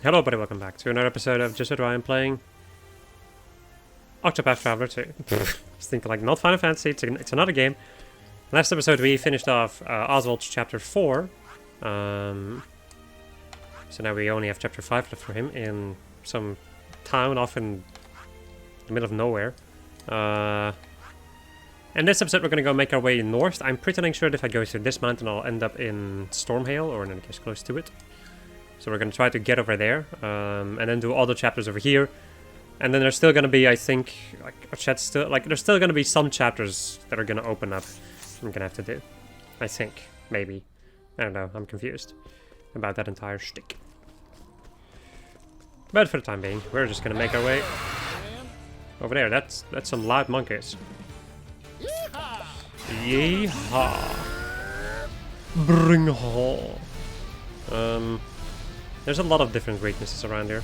Hello everybody, welcome back to another episode of Just Ryan playing Octopath Traveler 2. I was thinking like, not Final Fantasy, it's another game. Last episode we finished off Oswald's chapter 4. So now we only have chapter 5 left for him in some town off in the middle of nowhere. In this episode we're going to go make our way north. I'm pretty dang sure that if I go through this mountain I'll end up in Stormhail, or in any case close to it. So we're going to try to get over there, and then do all the chapters over here. And then there's still going to be, I think, there's still going to be some chapters that are going to open up I'm going to have to do. I think. Maybe. I don't know. I'm confused about that entire shtick. But for the time being, we're just going to make our way over there. That's some loud monkeys. Yeehaw! Bring haul. There's a lot of different weaknesses around here.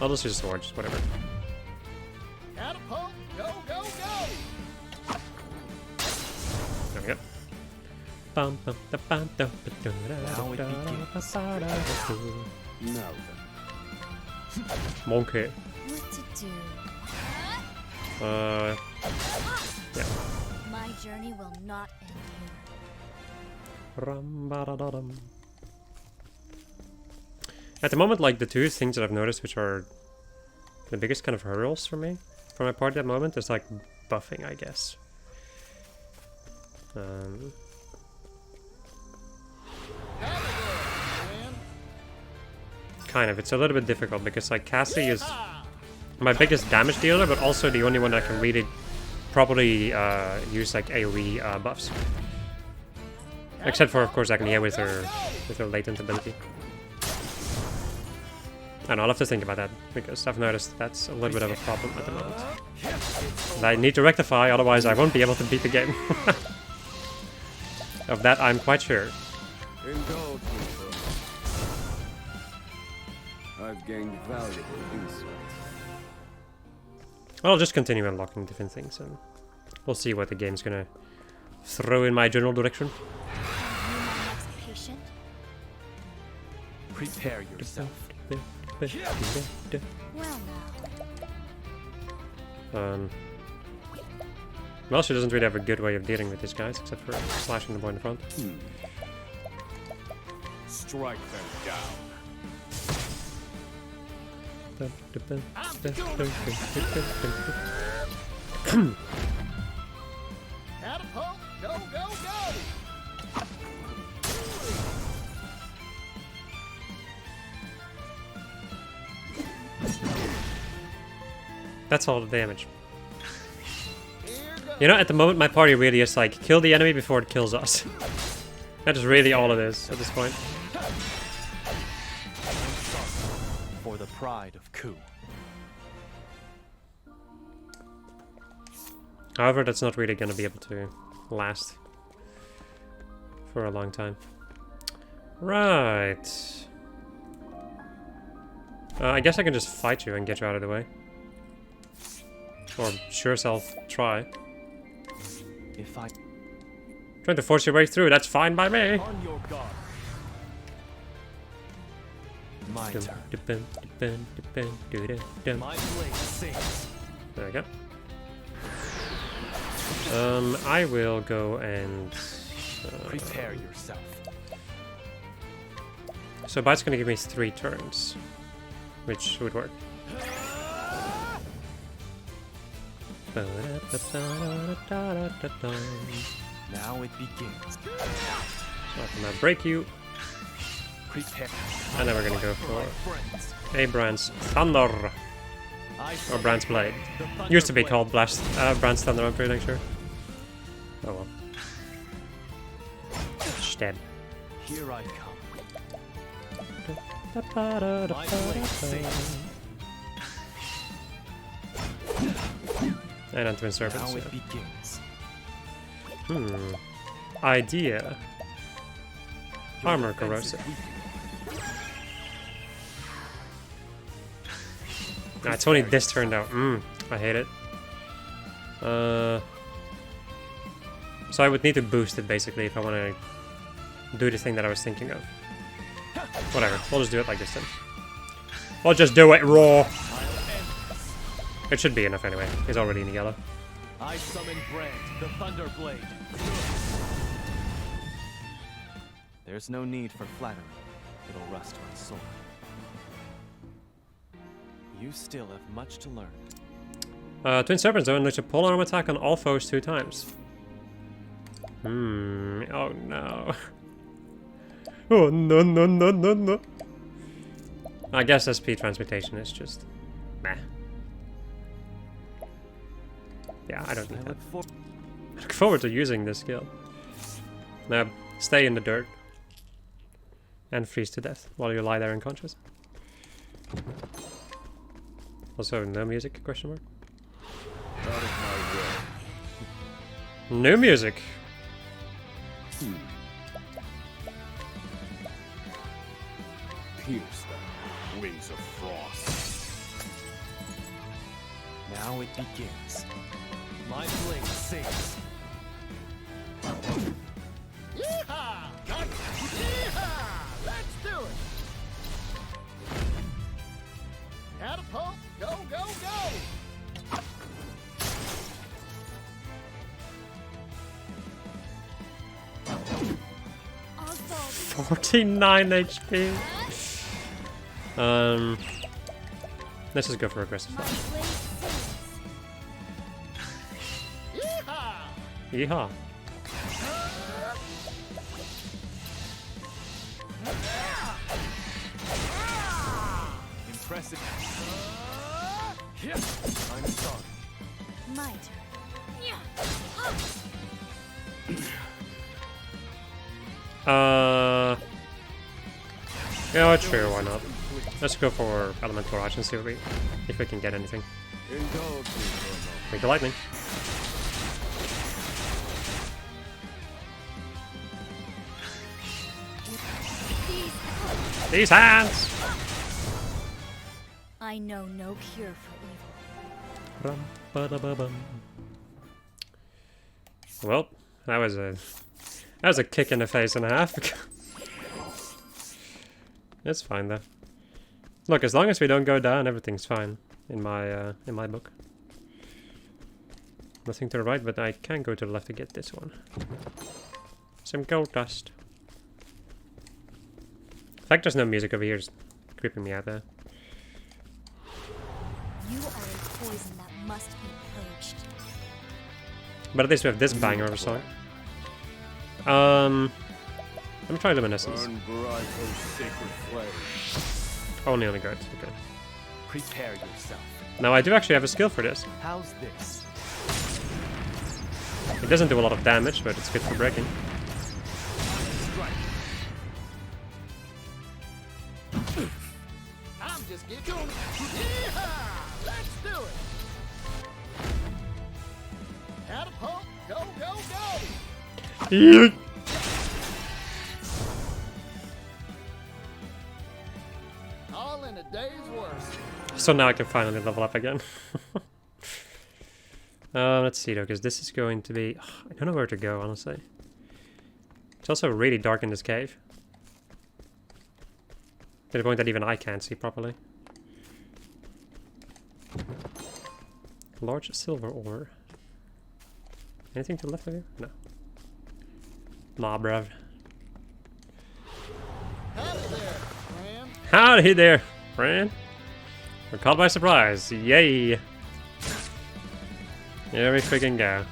I'll just use swords, whatever. Catapult, go, go, go! There we go. Now it begins. No. Monkey. What to do? Yeah. My journey will not end here. Ram-ba-da-da-dum. At the moment, like, the two things that I've noticed which are the biggest kind of hurdles for me, for my party at the moment, is like buffing, I guess. Kind of. It's a little bit difficult because like Cassie is my biggest damage dealer, but also the only one that can really properly use like AoE buffs. Except for, of course, Agnia with her latent ability. I don't know, I'll have to think about that, because I've noticed that's a little bit of a problem at the moment. And I need to rectify, otherwise I won't be able to beat the game. Of that I'm quite sure. I've gained valuable insights. Well, I'll just continue unlocking different things, and we'll see what the game's gonna throw in my general direction. Patient? Prepare yourself. Well now. Well, she doesn't really have a good way of dealing with these guys, except for slashing the boy in the front. Strike them down. Catapult, go, go, go! That's all the damage. You know, at the moment my party really is like, kill the enemy before it kills us. That is really all it is at this point. For the pride of Ku. However, that's not really going to be able to last for a long time. Right. I guess I can just fight you and get you out of the way. Or sure self try. If I Trying to force your way through, that's fine by me. on your guard. My turn. My blade sings. There we go. I will go and Prepare yourself. so Bite's gonna give me 3 turns, which would work. Now it begins. So I'm gonna break you, Prepare. and then we're gonna go For my for friends. Brand's Thunder, I or Brand's Blade. Used to be called Brand's Thunder, I'm pretty sure. Oh well. Stab. Here I come. My blade sings. And Twin Serpents. Now it Yeah. begins. Idea. Your Armor defense is corrosive. weak. Nah, it's only this turn now. I hate it. So I would need to boost it basically if I want to do the thing that I was thinking of. Whatever, we'll just do it like this then. Or just do it raw. It should be enough anyway. He's already in yellow. I summon Brand, the Thunder Blade. There's no need for flattery. It'll rust my soul. You still have much to learn. Twin Serpent Zone lets a polar arm attack on all foes 2 times. Oh no. Oh no no no no no. I guess SP transmutation is just meh. Yeah, I don't need that. I look forward to using this skill. Now, stay in the dirt. And freeze to death while you lie there unconscious. Also, no music, question mark? No music! Pierce them, wings of frost. Now it begins. My blade sings. Yeehaw! Yeehaw! Let's do it! Catapult, go, go, go! 49 HP. Let's just go for aggressive flash. Yeehaw! Impressive. I'm sorry. My turn. Yeah, sure, why not? Let's go for Elemental Rush and see if we can get anything. Make the lightning. These hands! I know no cure for evil. Well, that was a kick in the face and a half. It's fine though. Look, as long as we don't go down, everything's fine in my book. Nothing to the right, but I can go to the left to get this one. Some gold dust. The fact there's no music over here is creeping me out there. You are a poison that must be purged. But at least we have this banger of a song. Let me try Luminescence. Burn bright, O sacred flame. Only on the guards, okay. Prepare yourself. Now I do actually have a skill for this. How's this? It doesn't do a lot of damage, but it's good for breaking. Strike. I'm just getting going. Yeehaw! Let's do it! Catapult, go, go, go! Yeet. All in a day's work. So now I can finally level up again. Let's see though, because this is going to be... I don't know where to go, honestly. It's also really dark in this cave. To the point that even I can't see properly. Large silver ore. Anything to the left of you? No. Nah, bruv. Howdy there, friend. Howdy there, friend. We're caught by surprise. Yay. Here we freaking go.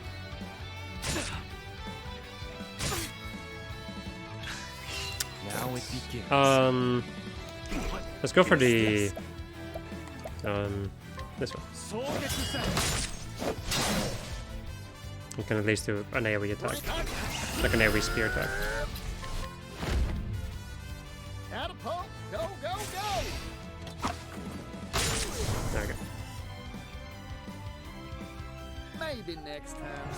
Now it begins. Let's go for the this one. You can at least do an AoE attack, like an AoE spear attack. Catapult, go, go, go! There we go. Maybe next time.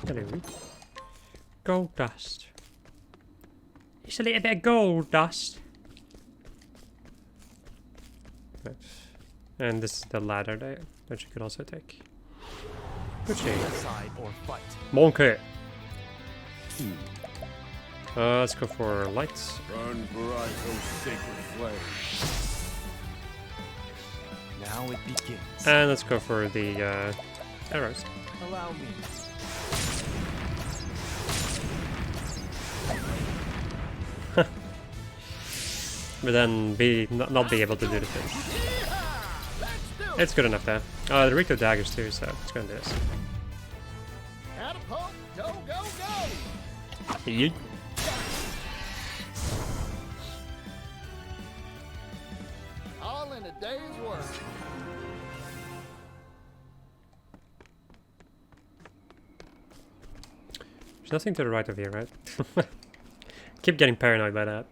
Hello. Gold dust. It's a little bit of gold dust. Right. And this is the ladder that you could also take. Stand aside or fight. Monkey. Let's go for lights. Burn bright, O sacred flame. Now it begins. And let's go for the arrows. Allow me. But then not be able to do the thing. It's good enough there. The Rito daggers too, so it's gonna do this. Catapult, go, go, go! Yeet. All in a day's work. There's nothing to the right of here, right? Keep getting paranoid by that.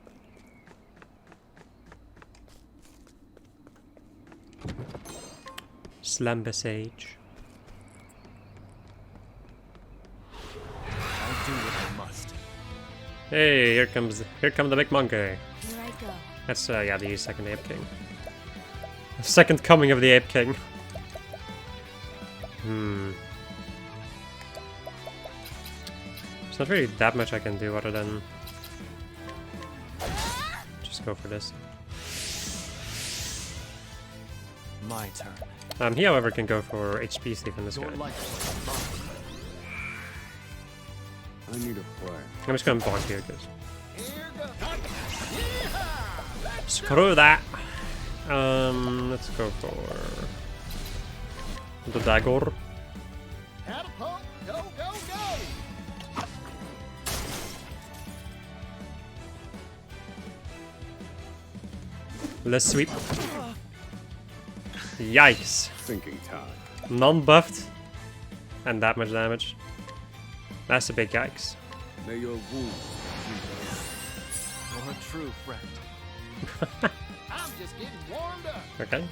Slumber Sage. I'll do what I must. Hey, here comes the big monkey. Here I go. That's yeah, the second Ape King. The second coming of the Ape King. There's not really that much I can do other than just go for this. My turn. He, however, can go for HP Steve on this guy. Your life is mine. I need a plan. I'm just gonna bonk here, because Here goes. Yeehaw! Let's screw that. Let's go for the dagger. catapult, go, go, go! Let's sweep. Yikes. Thinking time. Non-buffed. And that much damage. That's a big yikes. May your wounds You're a true friend. I'm just getting warmed up. Okay.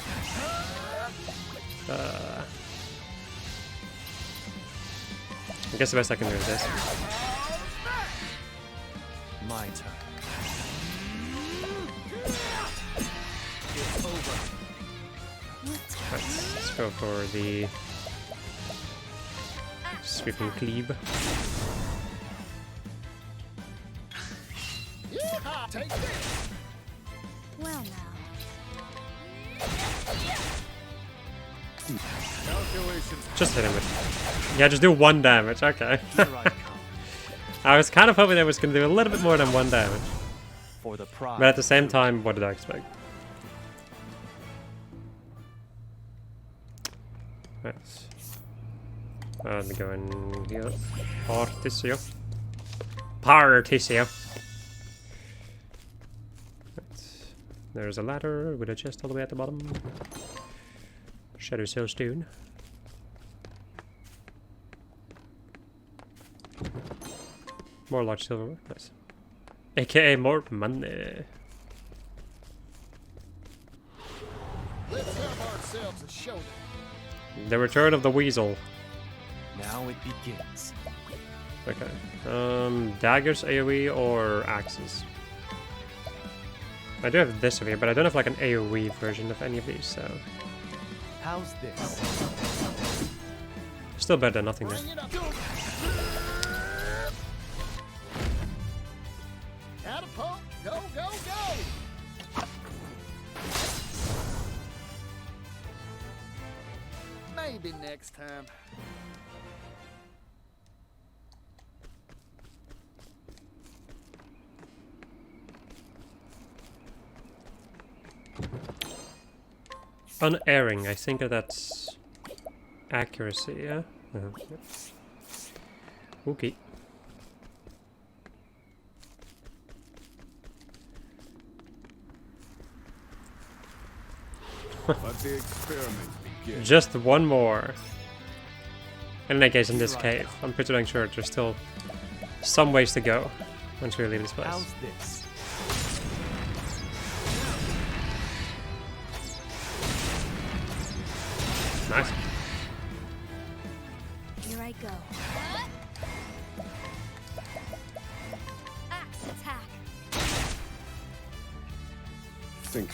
I guess the best I can do is this. My turn. It's over. Right, let's go for the sweep and cleave. Yeehaw! Take this. Well now. Calculations. Just hit him with. Yeah, just do 1 damage. Okay. Here I come. I was kind of hoping I was going to do a little bit more than 1 damage. For the prize. But at the same time, what did I expect? Right. Let me go and heal. Particio. Particio. Right. There's a ladder with a chest all the way at the bottom. Shadow Sailstone. More large silverware. Nice. AKA more money. Let's have ourselves a showdown. The return of the weasel. Now it begins. Okay. Daggers, AoE, or axes? I do have this over here, but I don't have like an AoE version of any of these, so How's this? still better than nothing there. Bring it up. Catapult, go, go, go! Maybe next time. Unerring, I think that's accuracy, yeah? Yep. Okay. Let the experiment begin. Just one more. In any case, in this cave, I'm pretty dang sure there's still some ways to go once we leave this place. How's this? Nice. Here I go. Axe attack. Think.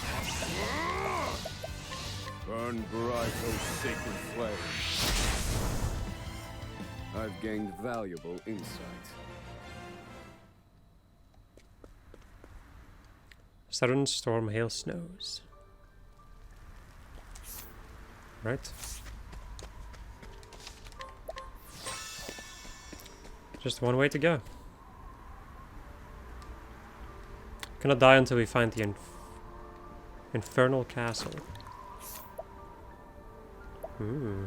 Burn bright, O sacred flame. I've gained valuable insight. Sudden storm, hail, snows. Right. Just one way to go. Cannot die until we find the infernal castle. Hmm.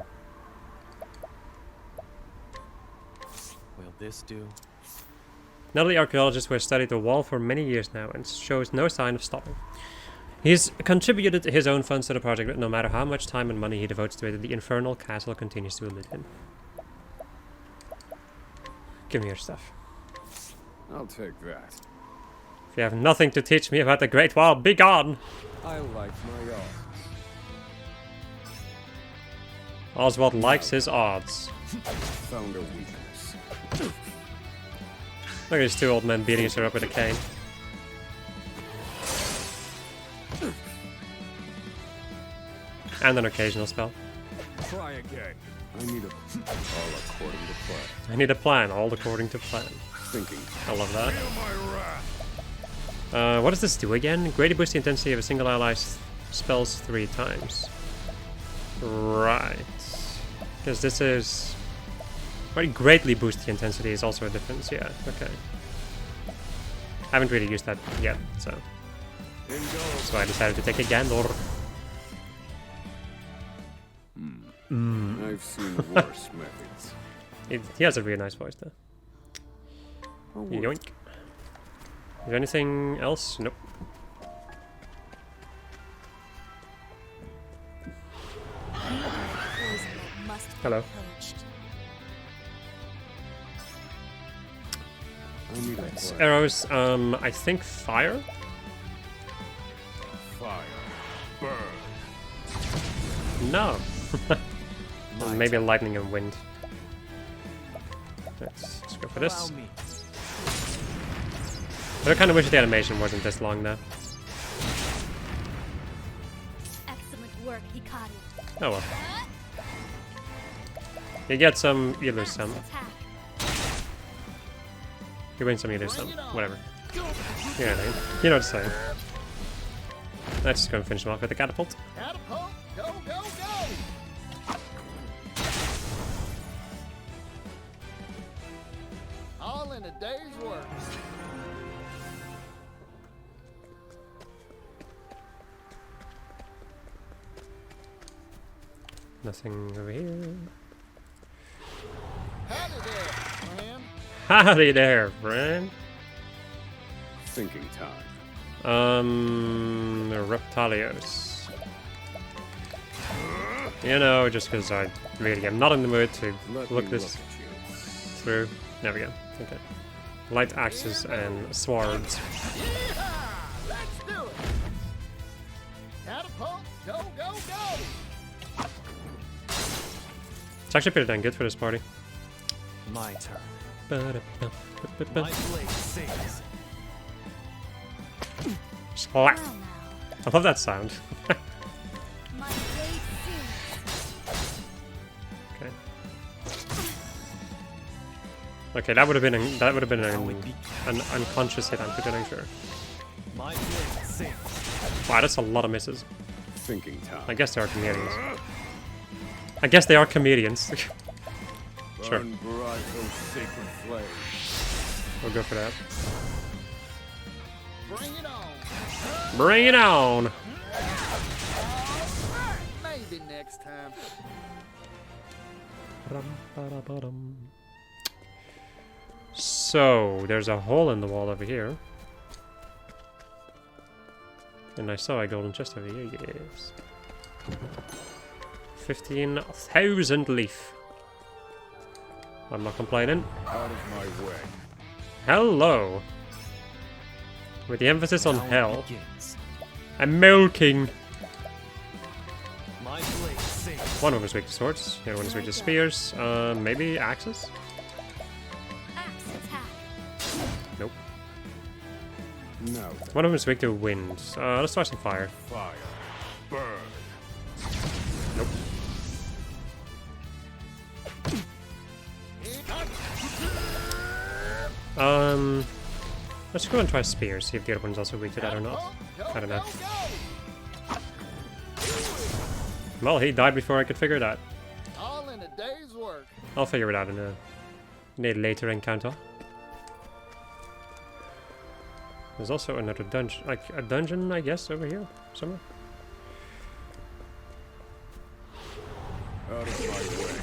Will this do? None of the archaeologists who have studied the wall for many years now and shows no sign of stopping. He's contributed his own funds to the project, but no matter how much time and money he devotes to it, the infernal castle continues to elude him. Give me your stuff. I'll take that. If you have nothing to teach me about the Great Wall, be gone! I like my odds. Oswald likes his odds. Found a weakness. Look at these two old men beating each other up with a cane. And an occasional spell. Try again. I need all according to plan. I need a plan, all according to plan. Thinking. I love that. Feel my wrath. What does this do again? Greatly boost the intensity of a single ally's spells 3 times. Right. Because this is... Very greatly boost the intensity is also a difference, yeah, okay. Haven't really used that yet, so... So I decided to take a gander. I've seen worse methods. He has a really nice voice, though. Oh, Yoink. Is there anything else? Nope. Must be Hello. purged. I need a Nice. plan. Arrows, I think fire? Fire. Burn. No. Maybe lightning and wind. Let's go for this. Allow me. But I kind of wish the animation wasn't this long though. Excellent work, Hikari. Oh well. You get some, you lose some. Attack. You win some, you lose some. Whatever. You know what I mean. You know what I'm saying. Let's just go and finish him off with the catapult. Catapult, go, go, go! All in a day's work. Nothing over here. Howdy there, friend. Howdy there, friend. Thinking time. Reptilios. You know, just because I really am not in the mood to Let look me this look at you. through. There we go. Okay. Light axes and swords. Yeehaw! Let's do it. Catapult, go, go, go! It's actually pretty dang good for this party. My turn. My blade sings. Slap. Well now, I love that sound. my blade sings. Okay. Okay, that would have been Now it begins. an unconscious hit. I'm pretty dang sure. My blade sings. Wow, that's a lot of misses. Thinking time. I guess they are comedians. I guess they are comedians. Sure. Burn bright, oh sacred flame. We'll go for that. Bring it on. Bring it on! Maybe next time. So, there's a hole in the wall over here. And I saw a golden chest over here, yes. 15,000 leaf. I'm not complaining. Out of my way. Hello! With the emphasis on Now it hell. begins. I'm milking! My blade sings. One of them is weak to swords, the other one is weak to spears. Maybe axes? Axe attack. Nope. Now then. One of them is weak to wind. Let's try some fire. Fire. Burn. Nope. Let's go and try spear, see if the other one's also weak to that or not. I don't know. Well, he died before I could figure it out. All in a day's work. I'll figure it out in a later encounter. There's also another dungeon, like a dungeon, I guess, over here somewhere. Out of my way.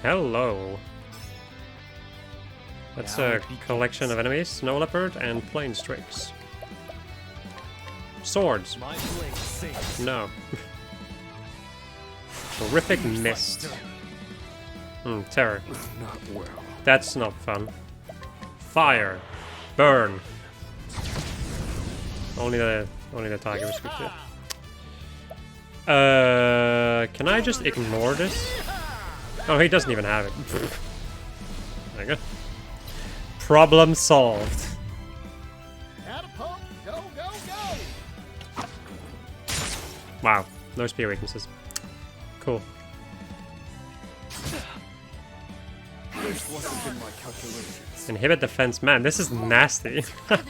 Hello. That's Now a it begins. collection of enemies: snow leopard and plain strakes. Swords. My blade sings. No. Horrific mist. Terror. Not well. That's not fun. Fire. Burn. Only the tiger was good too. Can I just ignore this? Oh, he doesn't even have it. There you go. Problem solved. Catapult, go, go, go! Wow, no spear weaknesses. Cool. This wasn't in my calculations. Inhibit defense. Man, this is nasty. Axe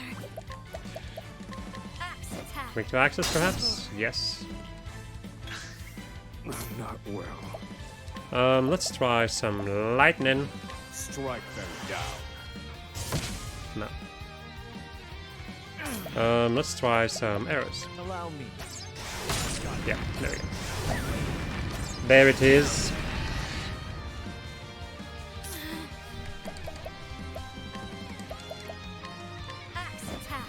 attack. Weak to access, perhaps? Yes. Not well. Let's try some lightning. Strike them down. No. Let's try some arrows. Allow me. Yeah, there we go. There it is. Axe attack.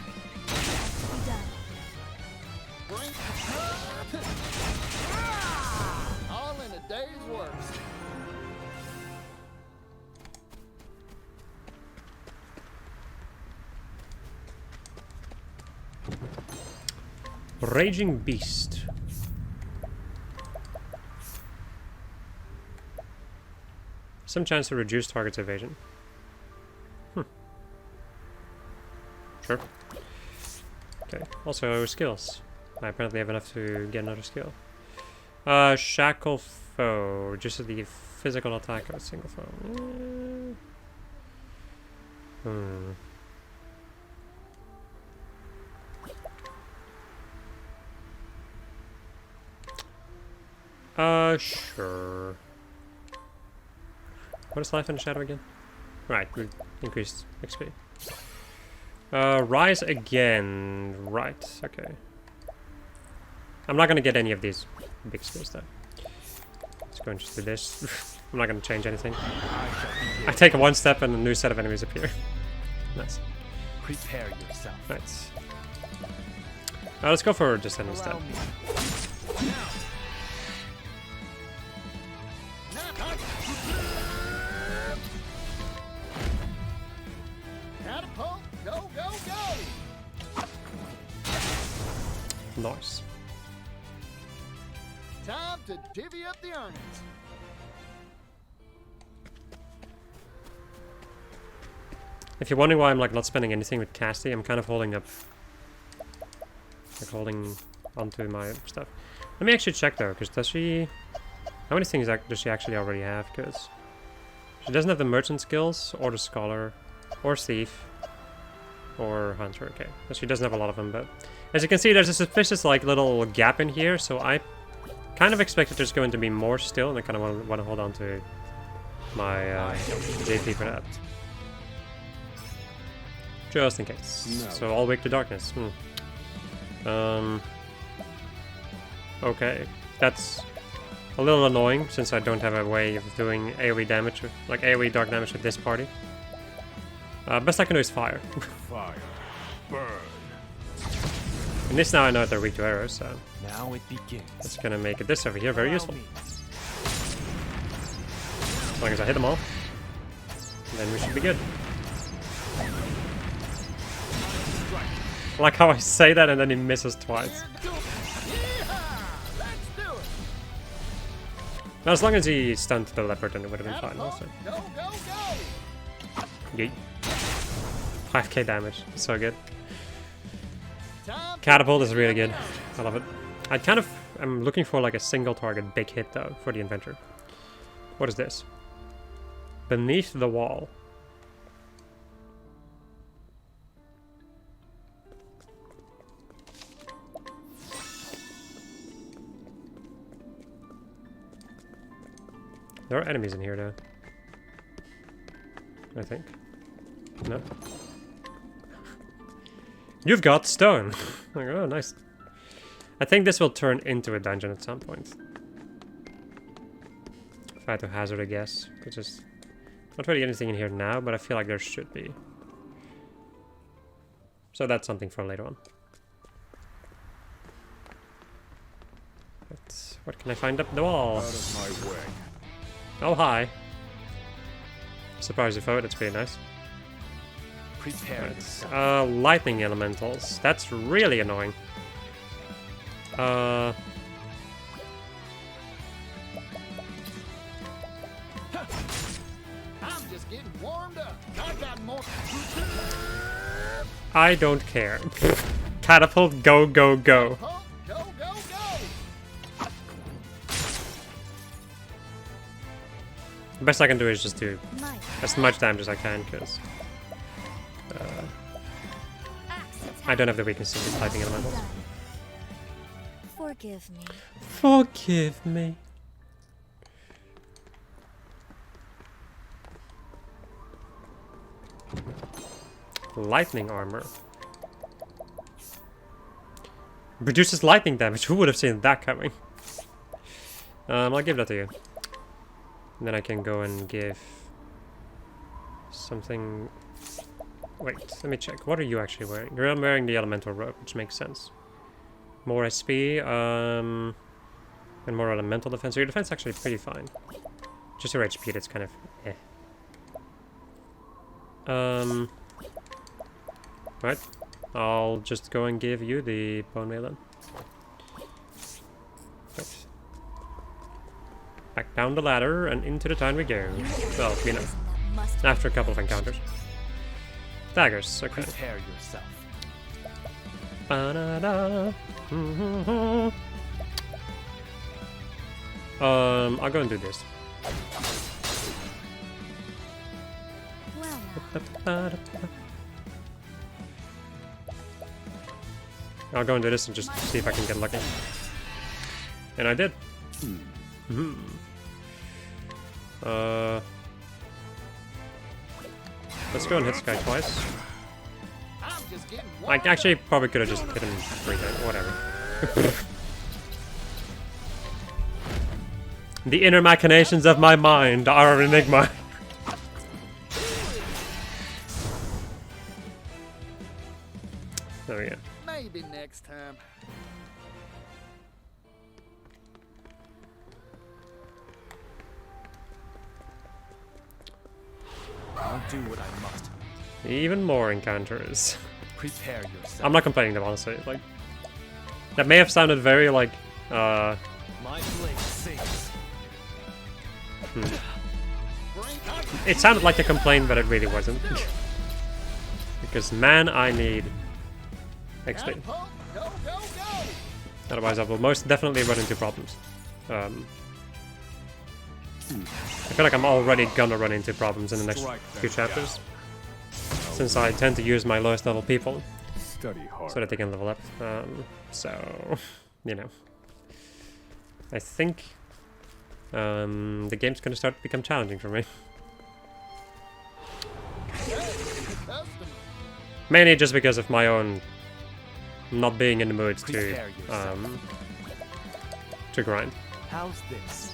Be done. Bring all in a day's work. Raging Beast. Some chance to reduce target's evasion. Sure. Okay. Also skills. I apparently have enough to get another skill. Shackle foe reduces the physical attack of a single foe. Sure. What is life in the shadow again? Right, we increased XP. Rise again. Right, okay. I'm not gonna get any of these big skills though. Let's go and just do this. I'm not gonna change anything. I take one step and a new set of enemies appear. Nice. Prepare yourself. Nice. Let's go for descent instead. Allow me. Catapult, go, go, go! Nice. Time to divvy up the earnings. If you're wondering why I'm like not spending anything with Casty, I'm kind of holding up, like holding onto my stuff. Let me actually check though, because does she? How many things does she actually already have? Because she doesn't have the merchant skills, or the scholar, or thief, or hunter. Okay, but she doesn't have a lot of them. But as you can see, there's a suspicious like little gap in here. So I kind of expect that there's going to be more still, and I kind of want to hold on to my JP for that. Just in case. No. So all weak to darkness. Okay. That's a little annoying since I don't have a way of doing AoE damage, like AoE dark damage with this party. Best I can do is fire. Fire. Burn. And this now I know that they're weak to arrows, so Now it begins. that's gonna make it this over here very Allow useful. me. As long as I hit them all, then we should be good. I like how I say that and then he misses twice. Yeehaw! Let's do it! Now, as long as he stunned the leopard, then it would have been fine also. Go, go, go! Yeet. 5k damage, so good. Time to Catapult is really good. I love it. I'm looking for like a single target big hit though for the inventor. What is this? Beneath the wall. There are enemies in here, though. I think. No. You've got stone! Like, oh, nice. I think this will turn into a dungeon at some point. If I had to hazard a guess. Which is not really anything in here now, but I feel like there should be. So that's something for later on. But what can I find up the wall? Out of my way. Oh, hi. Surprise your foe, that's pretty nice. Prepare Right. yourself. Lightning elementals. That's really annoying. I'm just getting warmed up. I got more. I don't care. Catapult, go, go, go. Pump, go, go, go. The best I can do is just do My as much damage as I can, because axe I don't have the weakness to these lightning elementals. done. Forgive me. Forgive me. Lightning armor. Reduces lightning damage. Who would have seen that coming? I'll give that to you. And then I can go and give something. Wait, let me check. What are you actually wearing? You're wearing the elemental robe, which makes sense. More SP, and more elemental defense. So your defense is actually pretty fine. Just your HP, that's kind of right. I'll just go and give you the bone mail then. Right. Back down the ladder and into the town we go. Well, you know, That must after a couple of encounters. Daggers, okay. Prepare yourself. Ba-da-da. I'll go and do this. well now. I'll go and do this and just see if I can get lucky. And I did. Let's go and hit this guy twice. I'm just getting I warmed actually probably could have just hit him 3 times. Whatever. The inner machinations of my mind are an enigma. There we go. up. Maybe next time. I'll do what I must. Even more encounters. Prepare yourself. I'm not complaining though, honestly. Like, that may have sounded very like, My blade sings. it sounded like a complaint, but it really wasn't. Because man, I need XP. Pump, go, go, go. Otherwise, I will most definitely run into problems. I feel like I'm already gonna run into problems in the next few chapters, since I tend to use my lowest level people Study hard. so that they can level up. So, you know, I think the game's gonna start to become challenging for me. Customer. Mainly just because of my own not being in the mood Prepare yourself. to grind. How's this?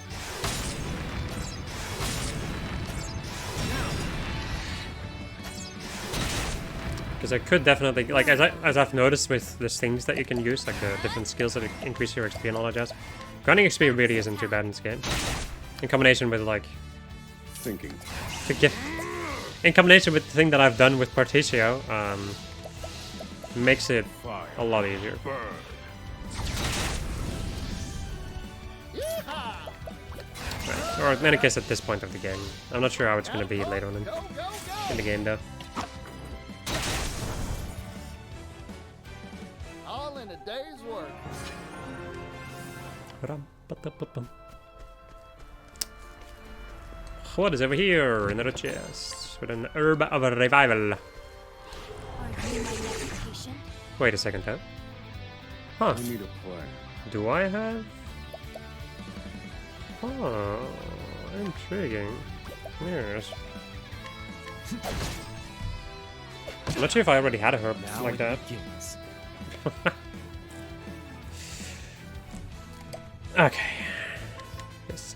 Because I could definitely, like, as I've noticed with the things that you can use, like the different skills that increase your XP and all that jazz, grinding XP really isn't too bad in this game. In combination with, like, Thinking. in combination with the thing that I've done with Particio, makes it Fire. a lot easier. Burn. Yeehaw. Right. Or in any case, at this point of the game, I'm not sure how it's going to be later on Go, go, in go. the game, though. All in a day's work. What is over here? Another chest with an herb of revival. Are you my next patient? Wait a second, though. Huh? I need a plan. Do I have? Oh, Intriguing. Yes. I'm not sure if I already had a herb Now like it that. begins. Okay. Yes.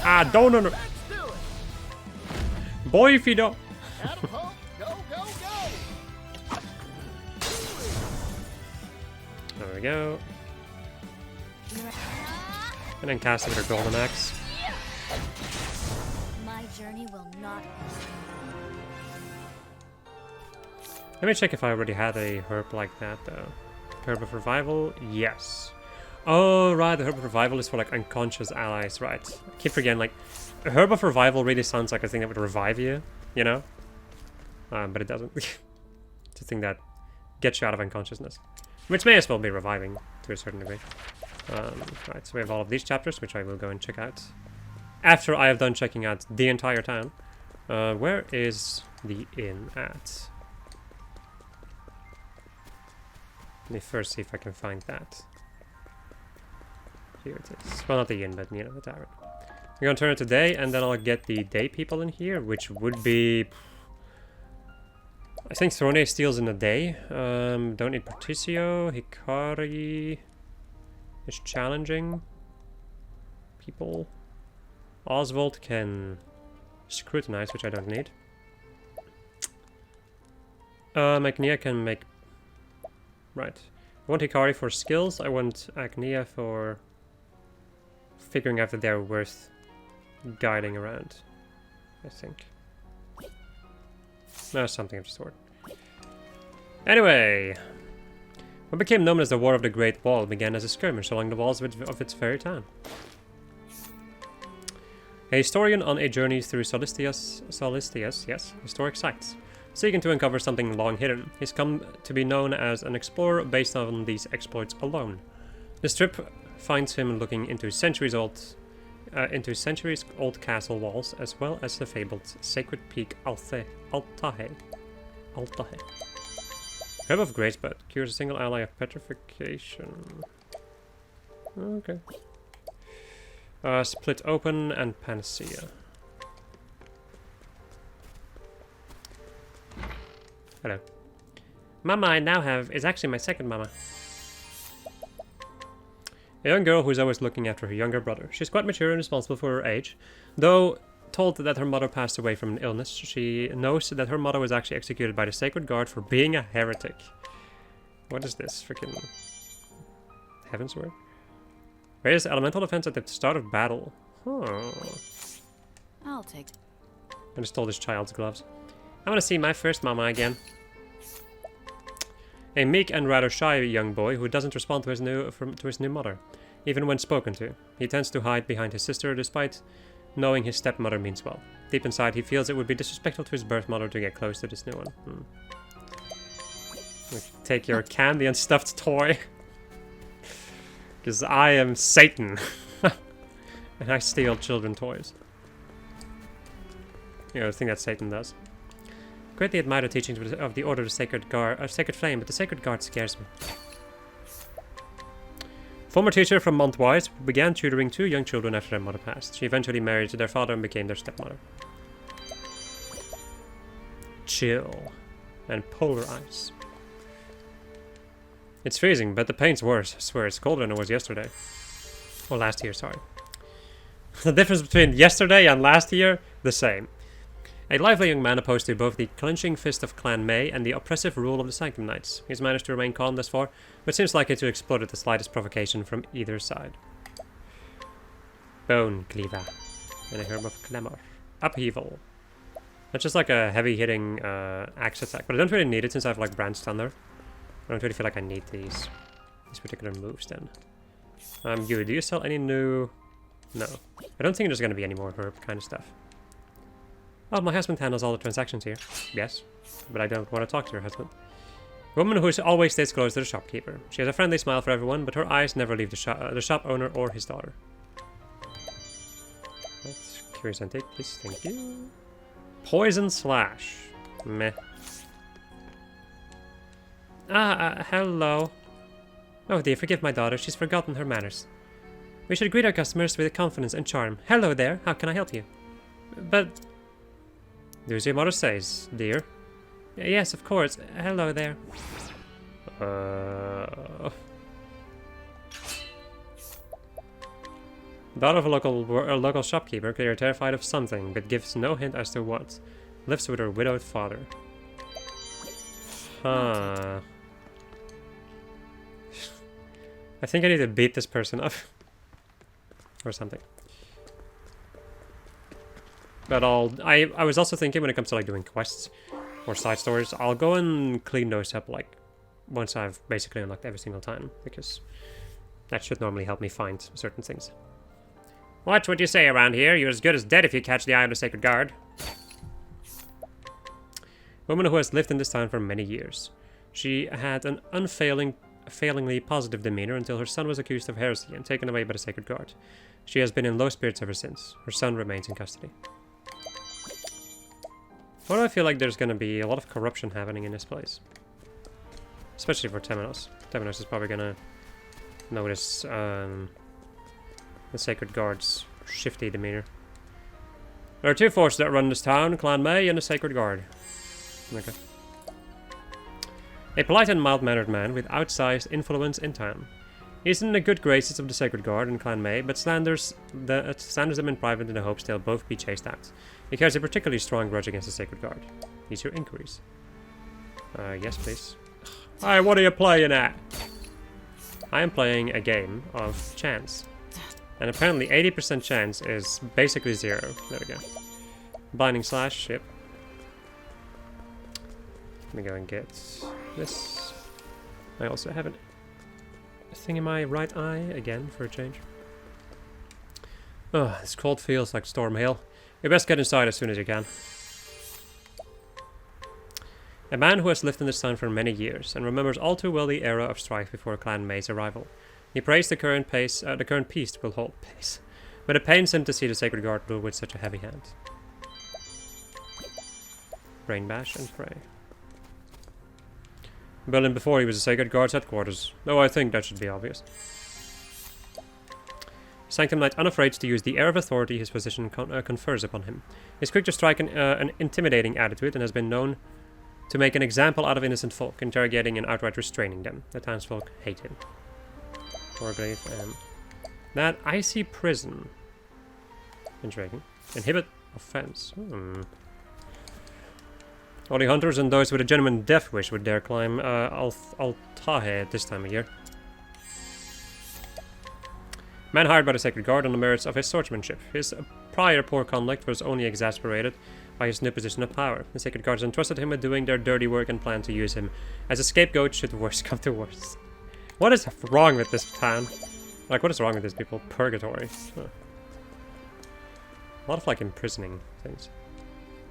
I don't know. Let's do it. Boy, if you don't. Catapult, go, go, go. There we go. And then cast it with her golden axe. My journey will not end. Let me check if I already had a herb like that, though. Herb of Revival? Yes. Oh, right, the Herb of Revival is for, like, unconscious allies, right. I keep forgetting, like, a Herb of Revival really sounds like a thing that would revive you, you know? But it doesn't. It's a thing that gets you out of unconsciousness. Which may as well be reviving, to a certain degree. Right, so we have all of these chapters, which I will go and check out. After I have done checking out the entire town. Where is the inn at? Let me first see if I can find that. Here it is. Well, not the inn, but, you know, the tavern. We're gonna turn it today, and then I'll get the day people in here, which would be... I think Throne steals in a day. Don't need Particio. Hikari is challenging people. Oswald can scrutinize, which I don't need. Agnia can make... Right. I want Hikari for skills. I want Agnia for figuring out that they're worth guiding around, I think. No, something of the sort. Anyway, what became known as the War of the Great Wall began as a skirmish along the walls of its very town. A historian on a journey through Solistia's, yes, historic sites, seeking to uncover something long hidden. He's come to be known as an explorer based on these exploits alone. This trip finds him looking into centuries-old castle walls, as well as the fabled sacred peak Altahe. Herb of Gracebud cures a single ally of petrification. Okay. Split Open and Panacea. Hello. Mama I now have is actually my second mama. A young girl who's always looking after her younger brother. She's quite mature and responsible for her age. Though told that her mother passed away from an illness, she knows that her mother was actually executed by the Sacred Guard for being a heretic. What is this? Freaking Heaven's Word? Raise elemental defense at the start of battle. Huh. I'll take. I just stole this child's gloves. I want to see my first mama again. A meek and rather shy young boy who doesn't respond to his new mother, even when spoken to. He tends to hide behind his sister despite knowing his stepmother means well. Deep inside, he feels it would be disrespectful to his birth mother to get close to this new one. Take your candy and stuffed toy. Because I am Satan. And I steal children toys. You know, the thing that Satan does. Greatly admire the teachings of the Order of Sacred Flame, but the Sacred Guard scares me. Former teacher from Montwise began tutoring 2 young children after their mother passed. She eventually married their father and became their stepmother. Chill. And polar ice. It's freezing, but the pain's worse. I swear, it's colder than it was yesterday. Or last year, sorry. The difference between yesterday and last year, the same. A lively young man opposed to both the clenching fist of Clan May and the oppressive rule of the Sanctum Knights. He's managed to remain calm thus far, but seems likely to explode at the slightest provocation from either side. Bone Cleaver. And a Herb of Clamor. Upheaval. That's just like a heavy-hitting axe attack, but I don't really need it since I have like Brand's Thunder. I don't really feel like I need these particular moves then. Do you sell any new... No. I don't think there's going to be any more herb kind of stuff. Oh, my husband handles all the transactions here. Yes, but I don't want to talk to your husband. A woman who always stays close to the shopkeeper. She has a friendly smile for everyone, but her eyes never leave the shop owner or his daughter. That's curious antique, please. Thank you. Poison Slash. Meh. Hello. Oh dear, forgive my daughter, she's forgotten her manners. We should greet our customers with confidence and charm. Hello there, how can I help you? But... do as your mother says, dear. Yes, of course. Hello there. Daughter of a local shopkeeper, clearly terrified of something, but gives no hint as to what. Lives with her widowed father. Huh. I think I need to beat this person up. Or something. But I was also thinking when it comes to like doing quests or side stories, I'll go and clean those up like once I've basically unlocked every single time, because that should normally help me find certain things. What would you say around here? You're as good as dead if you catch the eye of the Sacred Guard. Woman who has lived in this town for many years. She had an unfailingly positive demeanor until her son was accused of heresy and taken away by the Sacred Guard. She has been in low spirits ever since. Her son remains in custody. Why do I feel like there's gonna be a lot of corruption happening in this place? Especially for Temenos. Temenos is probably gonna notice the Sacred Guard's shifty demeanor. There are two forces that run this town, Clan May and the Sacred Guard. Okay. A polite and mild-mannered man with outsized influence in town. He is in the good graces of the Sacred Guard and Clan May, but slanders them in private in the hopes they'll both be chased out. He carries a particularly strong grudge against the Sacred Guard. These are inquiries. Yes, please. Hi, what are you playing at? I am playing a game of chance. And apparently 80% chance is basically 0. There we go. Blinding Slash, yep. Let me go and get this. I also have a thing in my right eye, again, for a change. Oh, this cold feels like Stormhail. You best get inside as soon as you can. A man who has lived in this town for many years, and remembers all too well the era of strife before Clan May's arrival. He prays the current peace will hold pace, but it pains him to see the Sacred Guard rule with such a heavy hand. Rain Bash and pray. Berlin before he was a Sacred Guard's headquarters, though I think that should be obvious. Sanctum Knight unafraid to use the air of authority his position confers upon him. He is quick to strike an intimidating attitude and has been known to make an example out of innocent folk, interrogating and outright restraining them. The townsfolk hate him. Wargrave and that icy prison. Intriguing. Inhibit offense. Only hunters and those with a genuine death wish would dare climb Altahe at this time of year. Man hired by the Sacred Guard on the merits of his swordsmanship. His prior poor conduct was only exasperated by his new position of power. The Sacred Guards entrusted him with doing their dirty work and planned to use him as a scapegoat should worse come to worse. What is wrong with this town? Like, what is wrong with these people? Purgatory. Huh. A lot of, like, imprisoning things.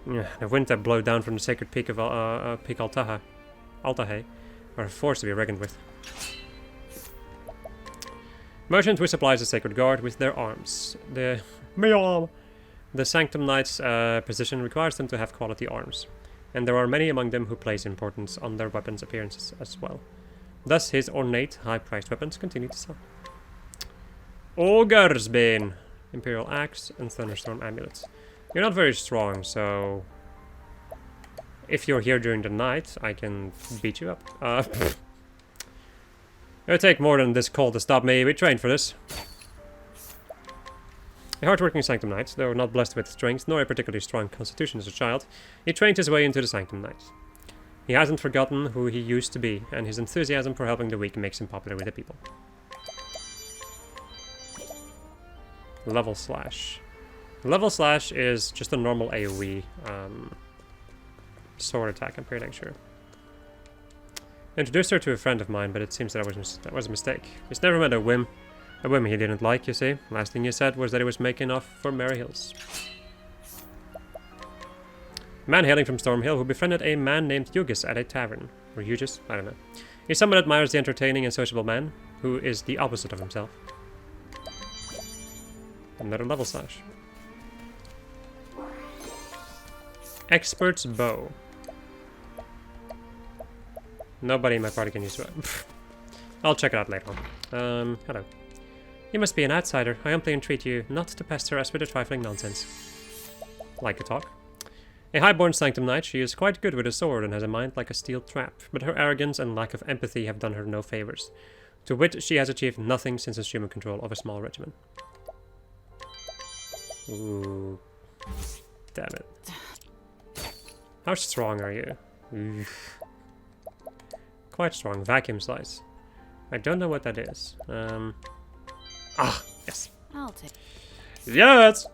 The wind that blow down from the sacred peak of Peak Altahe are a force to be reckoned with. Merchant who supplies the Sacred Guard with their arms. The Sanctum Knight's position requires them to have quality arms, and there are many among them who place importance on their weapons' appearances as well. Thus, his ornate, high-priced weapons continue to sell. Ogre's Bane, Imperial Axe, and Thunderstorm Amulets. You're not very strong, so if you're here during the night, I can beat you up. It'll take more than this cold to stop me. We trained for this. A hard-working Sanctum Knight, though not blessed with strength nor a particularly strong constitution as a child, he trained his way into the Sanctum Knight. He hasn't forgotten who he used to be, and his enthusiasm for helping the weak makes him popular with the people. Level Slash. Level Slash is just a normal AoE sword attack, I'm pretty dang sure. I introduced her to a friend of mine, but it seems that was a mistake. He's never met a whim he didn't like, you see. Last thing he said was that he was making off for Merry Hills. A man hailing from Stormhail who befriended a man named Yugis at a tavern. Or Hugis? I don't know. He somewhat admires the entertaining and sociable man, who is the opposite of himself. Another level slash. Expert's Bow. Nobody in my party can use it. I'll check it out later on. Hello. You must be an outsider. I humbly entreat you not to pester us with your trifling nonsense. Like a talk. A highborn Sanctum Knight, she is quite good with a sword and has a mind like a steel trap, but her arrogance and lack of empathy have done her no favors. To wit, she has achieved nothing since assuming control of a small regiment. Ooh. Damn it. How strong are you? Oof. Quite strong. Vacuum slice. I don't know what that is. Ah, yes. I'll take. Yes!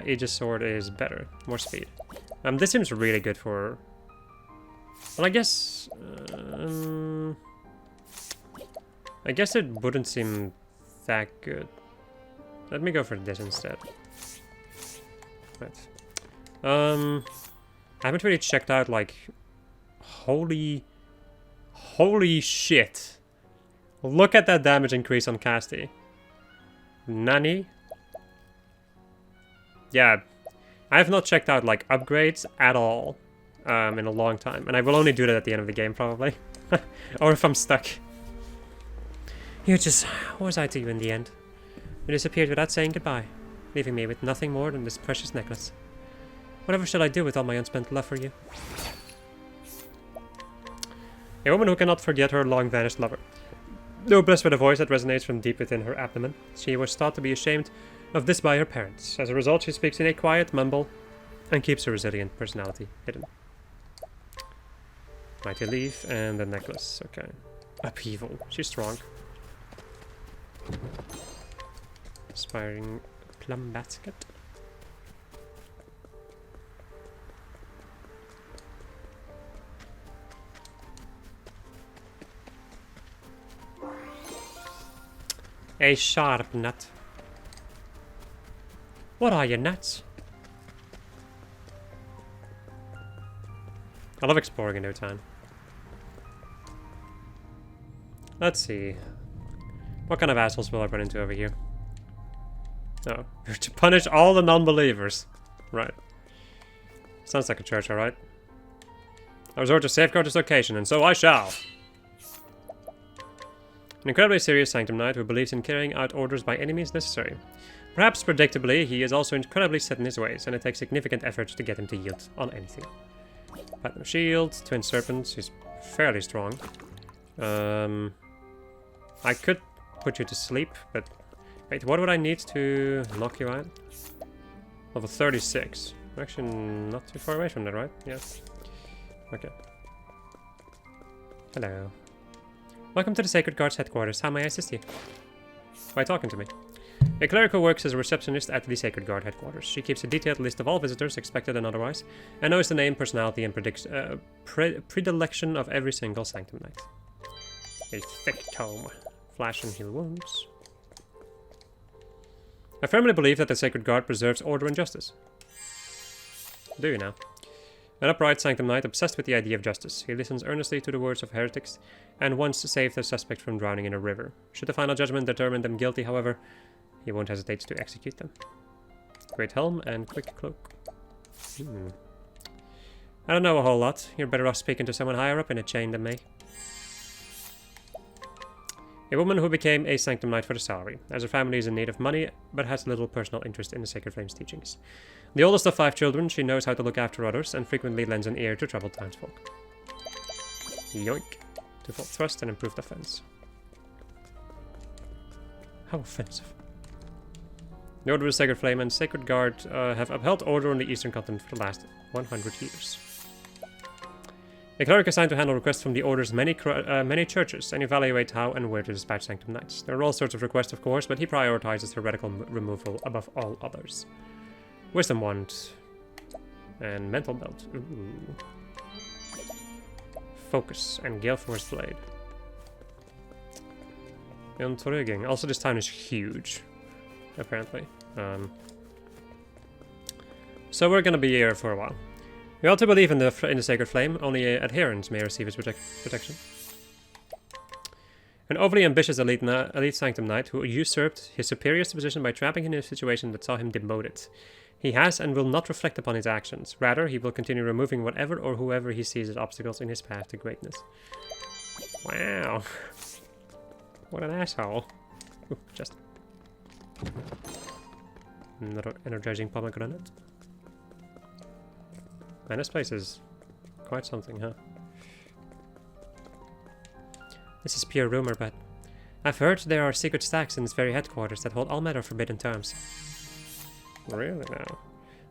Aegis sword is better. More speed. This seems really good for... Well, I guess... I guess it wouldn't seem that good. Let me go for this instead. Right. I haven't really checked out, like... Holy shit. Look at that damage increase on Casti. Nani? Yeah. I have not checked out, like, upgrades at all in a long time. And I will only do that at the end of the game, probably. Or if I'm stuck. You just... What was I to you in the end? You disappeared without saying goodbye, leaving me with nothing more than this precious necklace. Whatever shall I do with all my unspent love for you? A woman who cannot forget her long-vanished lover. Noblesse with a voice that resonates from deep within her abdomen. She was thought to be ashamed of this by her parents. As a result, she speaks in a quiet mumble and keeps her resilient personality hidden. Mighty Leaf and the necklace. Okay. Upheaval. She's strong. Aspiring plum basket. A sharp nut. What are you, nuts? I love exploring in no time. Let's see. What kind of assholes will I run into over here? Oh, to punish all the non-believers. Right. Sounds like a church, alright. I resort to safeguard this location, and so I shall. An incredibly serious Sanctum Knight who believes in carrying out orders by any means necessary. Perhaps predictably, he is also incredibly set in his ways, and it takes significant effort to get him to yield on anything. Platinum Shield, Twin Serpents, he's fairly strong. I could put you to sleep, but... Wait, what would I need to knock you out? Level 36. We're actually not too far away from that, right? Yes. Okay. Hello. Welcome to the Sacred Guard's headquarters. How may I assist you? By talking to me. A cleric who works as a receptionist at the Sacred Guard headquarters. She keeps a detailed list of all visitors, expected and otherwise, and knows the name, personality, and predilection of every single Sanctum Knight. A thick tome. Flash and heal wounds. I firmly believe that the Sacred Guard preserves order and justice. Do you now? An upright Sanctum Knight obsessed with the idea of justice. He listens earnestly to the words of heretics, and once saved a suspect from drowning in a river. Should the final judgment determine them guilty, however, he won't hesitate to execute them. Great helm and quick cloak. I don't know a whole lot. You're better off speaking to someone higher up in a chain than me. A woman who became a Sanctum Knight for the salary, as her family is in need of money, but has little personal interest in the Sacred Flame's teachings. The oldest of 5 children, she knows how to look after others, and frequently lends an ear to troubled townsfolk. Yoink. Default thrust and improved defense. How offensive. The Order of the Sacred Flame and Sacred Guard have upheld order on the Eastern Continent for the last 100 years. A cleric assigned to handle requests from the Order's many churches and evaluate how and where to dispatch Sanctum Knights. There are all sorts of requests, of course, but he prioritizes heretical removal above all others. Wisdom Wand. And Mental Belt. Ooh. Focus and Gale Force Blade. Untröging. Also, this town is huge, apparently. So we're gonna be here for a while. We ought to believe in the Sacred Flame. Only adherents may receive its protection. An overly ambitious elite Sanctum Knight who usurped his superior's position by trapping him in a situation that saw him demoted. He has and will not reflect upon his actions. Rather, he will continue removing whatever or whoever he sees as obstacles in his path to greatness. Wow. What an asshole. Ooh, just another energizing pomegranate. Man, this place is quite something, huh? This is pure rumor, but I've heard there are secret stacks in its very headquarters that hold all manner of forbidden terms. Really now?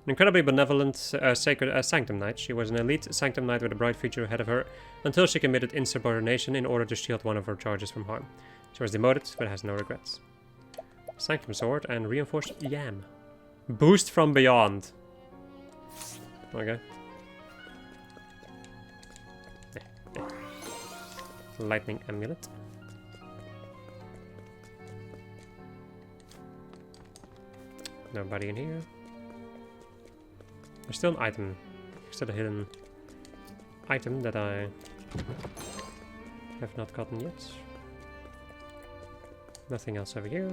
An incredibly benevolent sacred Sanctum Knight, she was an elite Sanctum Knight with a bright future ahead of her until she committed insubordination in order to shield one of her charges from harm. She was demoted, but has no regrets. Sanctum Sword and Reinforced Yam. Boost from Beyond. Okay. Lightning Amulet. Nobody in here. There's still an item. Still a hidden item that I have not gotten yet. Nothing else over here.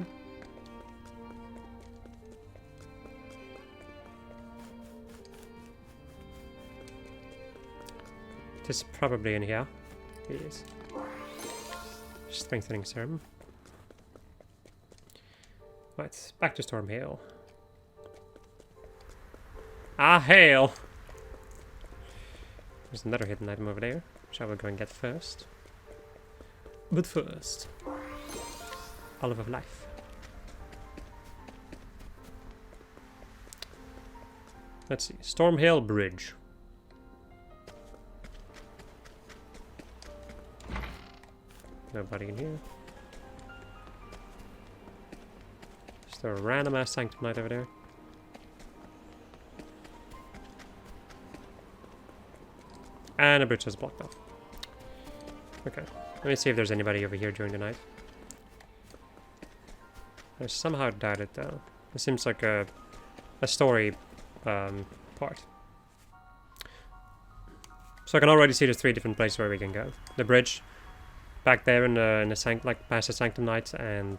It is probably in here. It is. Strengthening serum. Right, back to Stormhail. Ah, hail! There's another hidden item over there, which I will go and get first. But first, Olive of Life. Let's see, Stormhail Bridge. Nobody in here. Just a random ass Sanctum Knight over there. And a bridge is blocked off. Okay, let me see if there's anybody over here during the night. I somehow doubt it though. It seems like a story part. So I can already see there's 3 different places where we can go. The bridge, back there in the like past the Sanctum Knight, and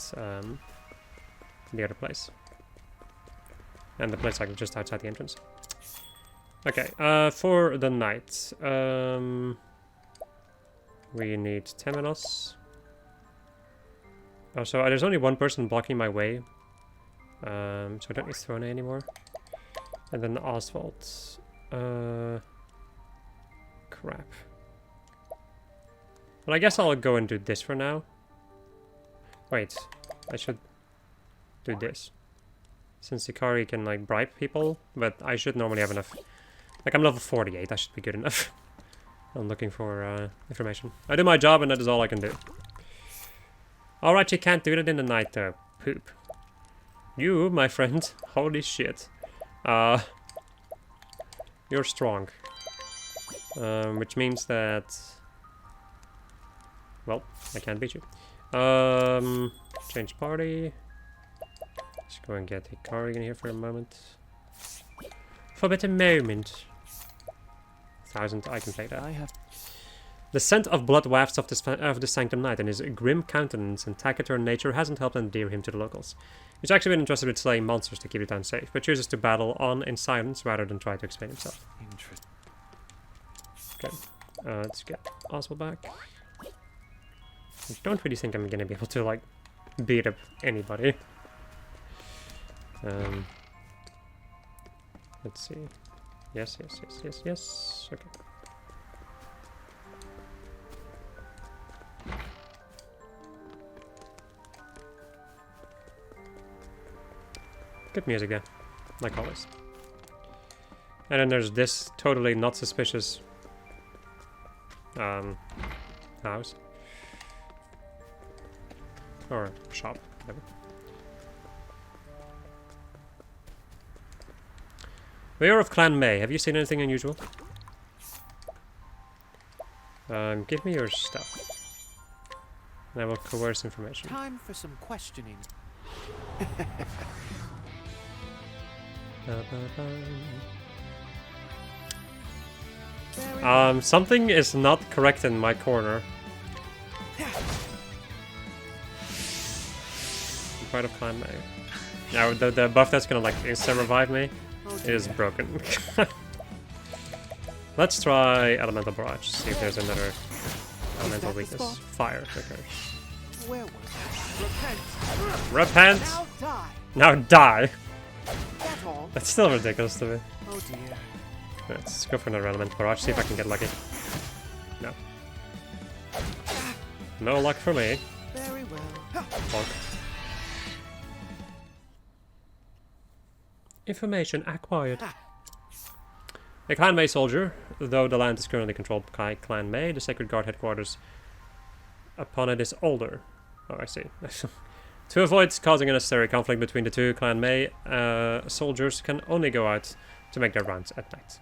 the other place. And the place like just outside the entrance. Okay, for the night, we need Temenos. Oh, so there's only one person blocking my way, so I don't need Throne anymore. And then Oswald. Crap. Well, I guess I'll go and do this for now. Wait, I should do this. Since Ikari can, like, bribe people, but I should normally have enough. Like, I'm level 48, I should be good enough. I'm looking for information. I do my job and that is all I can do. Alright, you can't do that in the night though. Poop. You, my friend, holy shit. You're strong. Which means that... Well, I can't beat you. Change party. Let's go and get Hikari in here for a moment. For a better moment. 1000, I can play that. The scent of blood wafts of the Sanctum Knight, and his grim countenance and taciturn nature hasn't helped endear him to the locals. He's actually been entrusted with slaying monsters to keep the town safe, but chooses to battle on in silence rather than try to explain himself. Interesting. Okay, let's get Oswald back. I don't really think I'm gonna be able to, like, beat up anybody. Let's see. Yes. Okay. Good music there, like always. And then there's this totally not suspicious house. Or shop, whatever. We are of Clan May. Have you seen anything unusual? Give me your stuff. And I will coerce information. Time for some questioning. Something is not correct in my corner. part of Clan May. Now the buff that's gonna like insta revive me is broken. Let's try Elemental Barrage, see if there's another elemental weakness. Fire, okay. Where was it? Repent! Now die. Now die! That's all. That's still ridiculous to me. Oh dear. Let's go for another Elemental Barrage, see if I can get lucky. No. No luck for me. Very well. Bonk. Information acquired. A Clan May soldier, though the land is currently controlled by Clan May, the Sacred Guard headquarters upon it is older. Oh, I see. To avoid causing unnecessary conflict between the two, Clan May soldiers can only go out to make their rounds at night.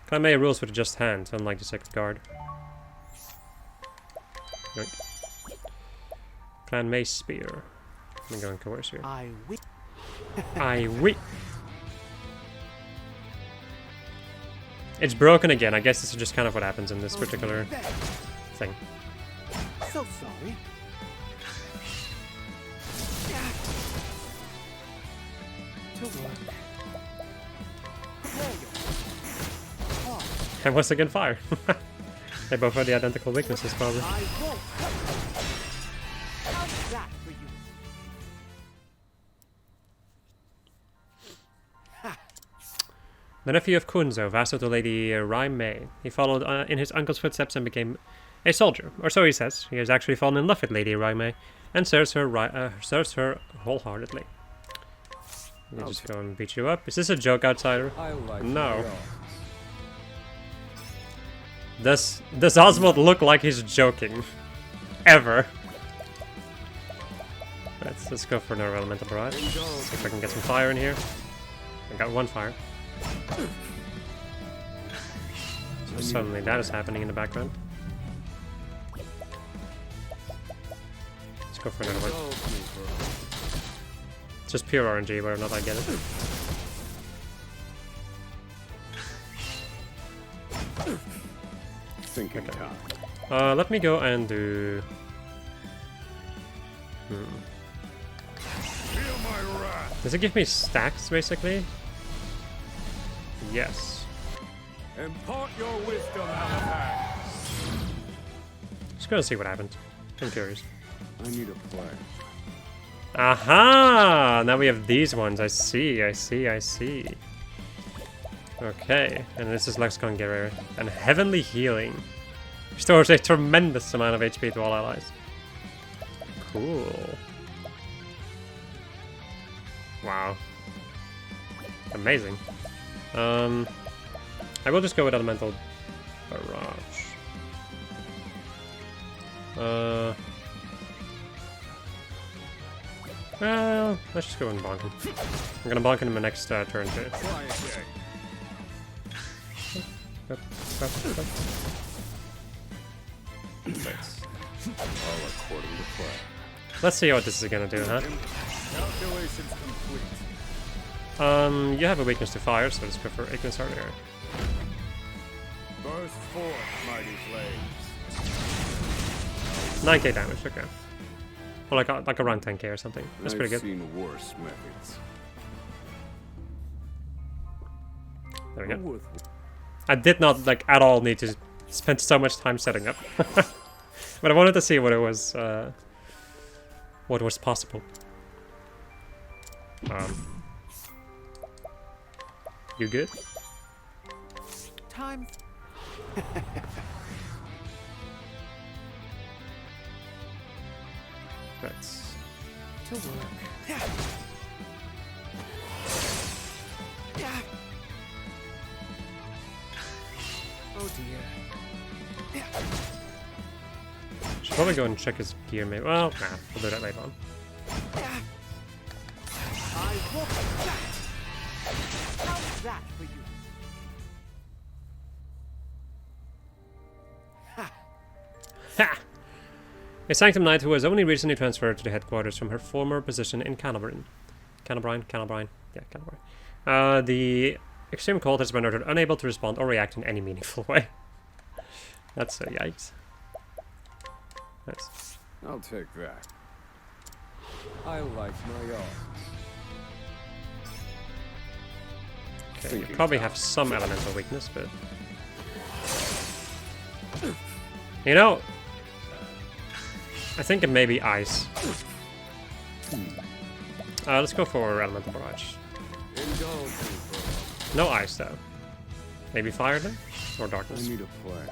Clan May rules with a just hand, unlike the Sacred Guard. Yoink. Clan May spear. I'm going coerce here. I wish. I wi. It's broken again. I guess this is just kind of what happens in this particular thing. So sorry. To work. There you are. And once again, fire. They both have the identical weaknesses, probably. I won't. How's that for you? The nephew of Kunzo, vassal to Lady Rai Mei. He followed in his uncle's footsteps and became a soldier, or so he says. He has actually fallen in love with Lady Rai Mei and serves her wholeheartedly. Let me just go and beat you up. Is this a joke, outsider? I like No. yours. Does Oswald look like he's joking? Ever? Let's go for another elemental barrage. See if I can get some fire in here. I got one fire. So suddenly that is happening in the background. Let's go for another one. It's just pure RNG, whether or not I get it. Thinking Okay. time. Let me go and do... Feel my wrath. Does it give me stacks, basically? Yes. Impart your wisdom, Alapad. Just gonna see what happens. I'm curious. I need a plan. Aha! Now we have these ones. I see, I see, I see. Okay, and this is Lexicon Guerrero. And Heavenly Healing. Restores a tremendous amount of HP to all allies. Cool. Wow. Amazing. I will just go with Elemental Barrage. Well, let's just go and bonk him. I'm gonna bonk him in my next turn too. Try again. Nice. All according to plan. Let's see what this is gonna do, huh? Calculations complete. You have a weakness to fire, so let's go for Ignis Earlier. Burst forth, mighty flames. 9k damage, okay. Or like around 10k or something. That's pretty I've good. seen worse methods. There we go. Worth I did not like at all need to spend so much time setting up. But I wanted to see what it was possible. You good? Time. Let's To work. Oh dear. should probably go and check his gear maybe. Well, nah, we'll do that later on. I want that. How's that for you? Ha! A Sanctum Knight who was only recently transferred to the headquarters from her former position in Canterbury. Canterbury? Yeah, Canterbury. The Extreme Cold has been rendered unable to respond or react in any meaningful way. That's yikes. Nice. I'll take that. I like my art. Okay, you probably have some elemental weakness, but... You know... I think it may be ice. Let's go for elemental barrage. No ice, though. Maybe fire, then? Or I darkness? need a plan.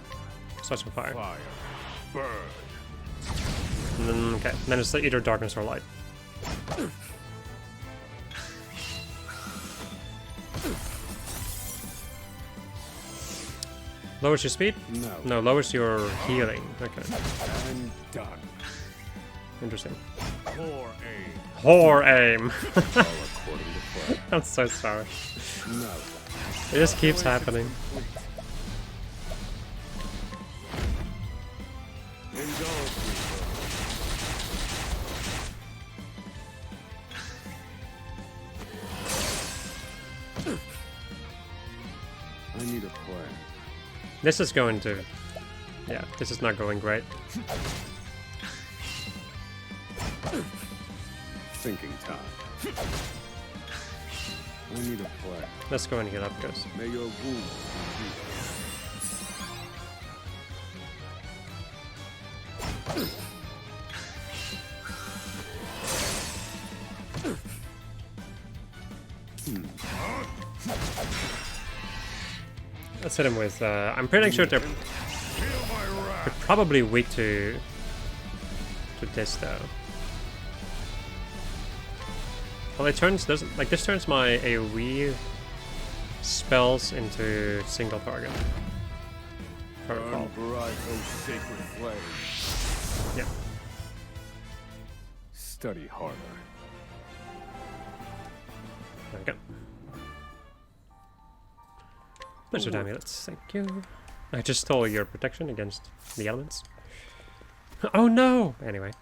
Start some fire. Fire. Burn. And then, okay, then it's either darkness or light. Lowers your speed? No. No, lowers your healing. Okay, And done. interesting. Poor aim. Whore aim! All according to plan. I'm so sorry. No. It just keeps happening. Indulge me. I need a plan. This is going to... Yeah, this is not going great. Thinking time. I need a plan. Let's go and heal up, guys. May your wounds be healed. Let's hit him with... I'm pretty sure they're probably weak to this, though. Well, it turns... Like, this turns my AoE spells into single target. If I recall. Burn bright, O sacred flame. Yeah. Study harder. There we go. Blizzard amulets, thank you. I just stole your protection against the elements. Oh no! Anyway.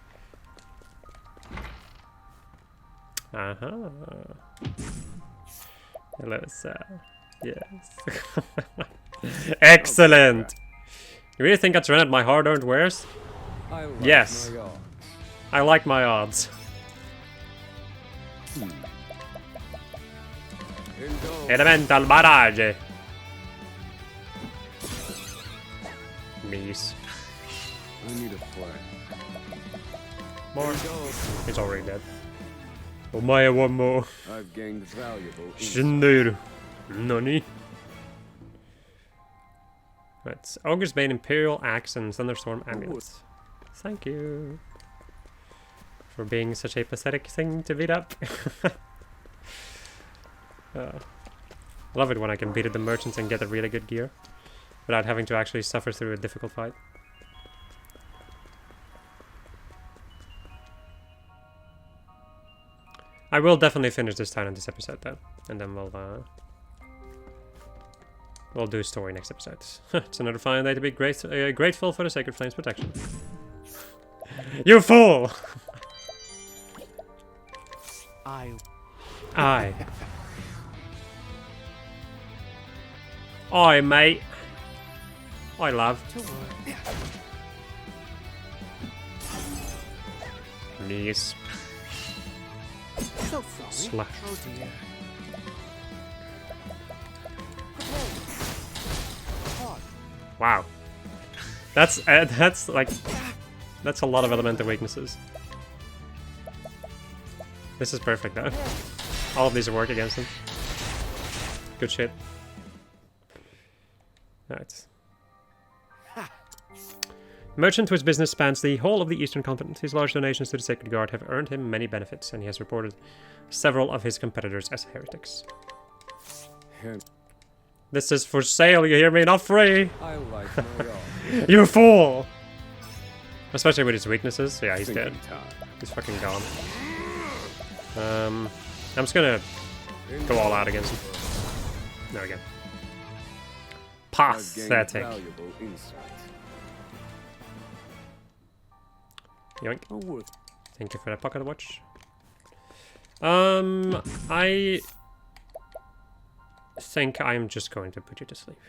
Hello, sir. Yes. Excellent! You really think I surrendered my hard-earned wares? I like Yes. my art. I like my odds. Indulge. Elemental barrage! Nice. I need a plan. More. Indulge. He's already dead. Omae one more. I've gained valuable insight. Shinderu. Nani? Right. Ogre's Bane, Imperial Axe, and Thunderstorm Amulets. Thank you. For being such a pathetic thing to beat up. I love it when I can beat at the merchants and get a really good gear. Without having to actually suffer through a difficult fight. I will definitely finish this town in this episode, though. And then we'll do story next episode. It's another fine day to be grateful for the Sacred Flame's protection. You fool! I Oi, mate. Oi, love. Nice. so sorry. Slash. Oh dear. Wow. That's like... That's a lot of elemental weaknesses. This is perfect, though. All of these work against him. Good shit. Alright. Merchant, whose business spans the whole of the Eastern continent. His large donations to the Sacred Guard have earned him many benefits, and he has reported several of his competitors as heretics. This is for sale, you hear me? Not free! I like my art. You fool! Especially with his weaknesses. Yeah, he's dead. Thinking time. He's fucking gone. I'm just gonna go all out against him. There we go. I've gained Pathetic. valuable insight. Yoink. Oh, worth. Thank you for that pocket watch. I think I'm just going to put you to sleep.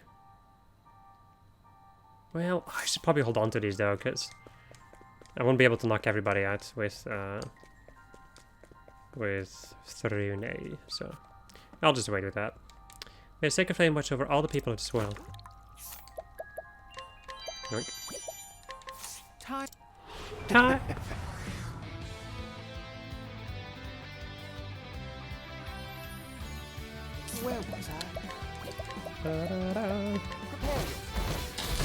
Well, I should probably hold on to these though, because I won't be able to knock everybody out with with Thrune, so I'll just wait with that. May a sacred flame watch over all the people of this world. Yoink. Time. Time. Where was I? Da-da-da. Prepare it.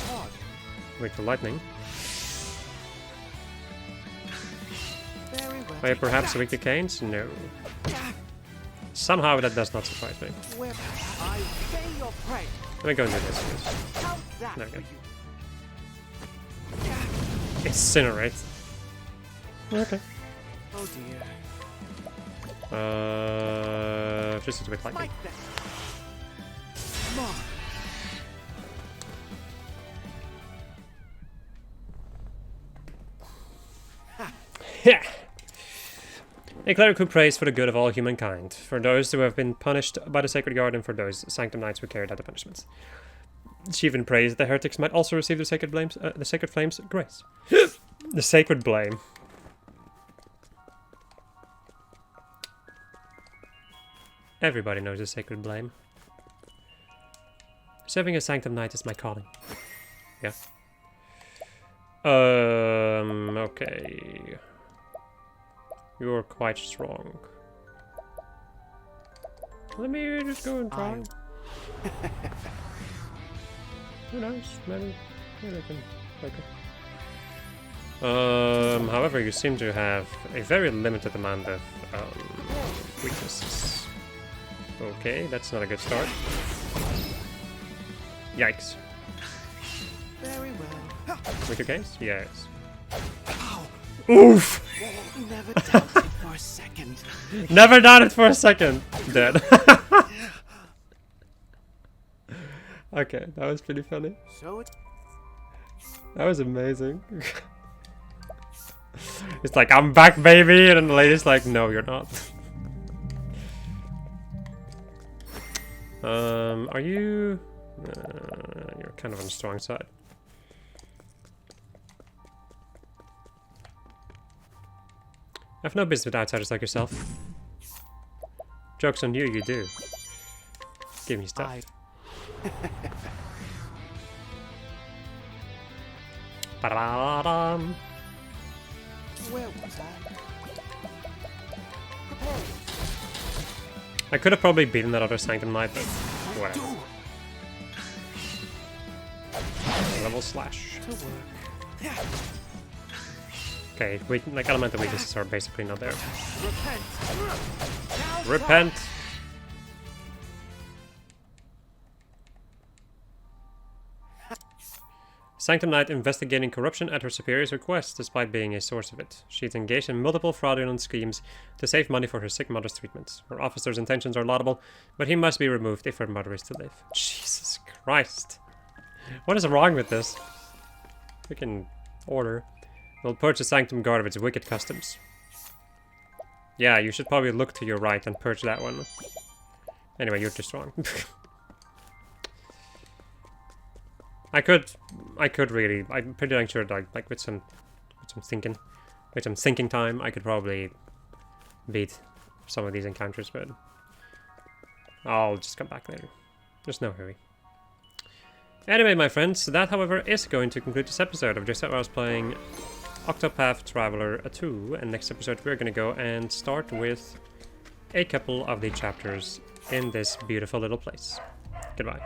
Charge. Wait for lightning. Very well. Are you perhaps weak to canes? No. Somehow that does not surprise me. Where I pay your price. Let me go and do this first. How's that There we for go. you? Incinerate. Okay. Oh dear. Just a bit lightning. Like that. Come on. Yeah. A cleric who prays for the good of all humankind, for those who have been punished by the Sacred Guard and for those Sanctum Knights who carried out the punishments. She even prays that the heretics might also receive the Sacred Flame's grace. The Sacred Blame. Everybody knows the Sacred Blame. Serving as Sanctum Knight is my calling. Yeah. Okay. You're quite strong. Let me just go and try. Who knows? Maybe I can break it. However, you seem to have a very limited amount of weaknesses. Okay, that's not a good start. Yikes. Very well. Weaker case? Yes. Ow. Oof! Never doubted for a second. Never done it for a second. Dead. Okay, that was pretty funny. So it's That was amazing. It's like, I'm back, baby, and then the lady's like, no, you're not. Are you... you're kind of on the strong side. I have no business with outsiders like yourself. Joke's on you, you do. Give me stuff. Ba-da-ba-da-dum. Where was I? Prepare it. I could have probably beaten that other Sanctum Knight, but whatever. Level slash. To work. Okay, like elemental weaknesses are basically not there. Repent. Now Repent! Sanctum Knight investigating corruption at her superior's request, despite being a source of it. She's engaged in multiple fraudulent schemes to save money for her sick mother's treatment. Her officer's intentions are laudable, but he must be removed if her mother is to live. Jesus Christ. What is wrong with this? Freaking order. Will purge the Sanctum Guard of its wicked customs. Yeah, you should probably look to your right and purge that one. Anyway, you're too strong. I could really. I'm pretty dang sure, like with some thinking time, I could probably beat some of these encounters, but I'll just come back later. There's no hurry. Anyway, my friends, that, however, is going to conclude this episode of just how I was playing Octopath Traveler 2, and next episode we're gonna go and start with a couple of the chapters in this beautiful little place. Goodbye.